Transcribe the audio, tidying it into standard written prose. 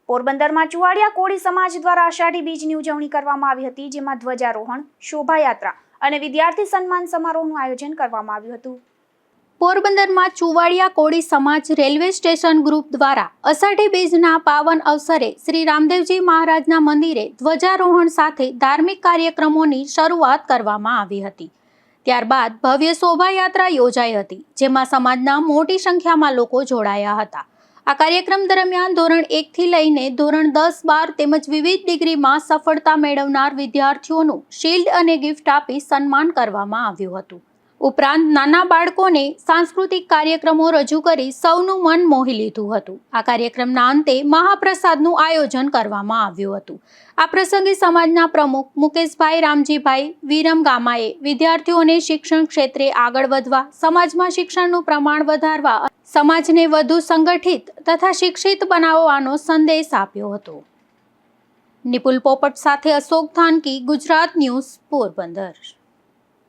પોરબંદરમાં ચુવાડિયા કોળી સમાજ દ્વારા આષાઢી બીજની ઉજવણી કરવામાં આવી હતી, જેમાં ધ્વજારોહણ, શોભાયાત્રા અને વિદ્યાર્થી સન્માન સમારોહનું આયોજન કરવામાં આવ્યું હતું. પોરબંદરમાં ચુવાડિયા કોળી સમાજ રેલવે સ્ટેશન ગ્રુપ દ્વારા આષાઢી બીજના પાવન અવસરે શ્રી રામદેવજી મહારાજના મંદિરે ધ્વજારોહણ સાથે ધાર્મિક કાર્યક્રમોની શરૂઆત કરવામાં આવી હતી. ત્યારબાદ ભવ્ય શોભાયાત્રા યોજાઈ હતી, જેમાં સમાજના મોટી સંખ્યામાં લોકો જોડાયા હતા. આ કાર્યક્રમ દરમિયાન ધોરણ 1 થી લઈને ધોરણ 10, 12 તેમજ વિવિધ ડિગ્રીમાં સફળતા મેળવનાર વિદ્યાર્થીઓનું શિલ્ડ અને ગિફ્ટ આપી સન્માન કરવામાં આવ્યું હતું. ઉપરાંત નાના બાળકોને સાંસ્કૃતિક કાર્યક્રમો રજૂ કરી સૌનું મન મોહી લીધું હતું. આ કાર્યક્રમના અંતે મહાપ્રસાદનું આયોજન કરવામાં આવ્યું હતું. આ પ્રસંગે સમાજના પ્રમુખ મુકેશભાઈ રામજીભાઈ વિરમગામાએ વિદ્યાર્થીઓને શિક્ષણ ક્ષેત્રે આગળ વધવા, સમાજમાં શિક્ષણનું પ્રમાણ વધારવા, સમાજને વધુ સંગઠિત તથા શિક્ષિત બનાવવાનો સંદેશ આપ્યો હતો. નિપુલ પોપટ સાથે અશોક થાનકી, ગુજરાત ન્યૂઝ, પોરબંદર.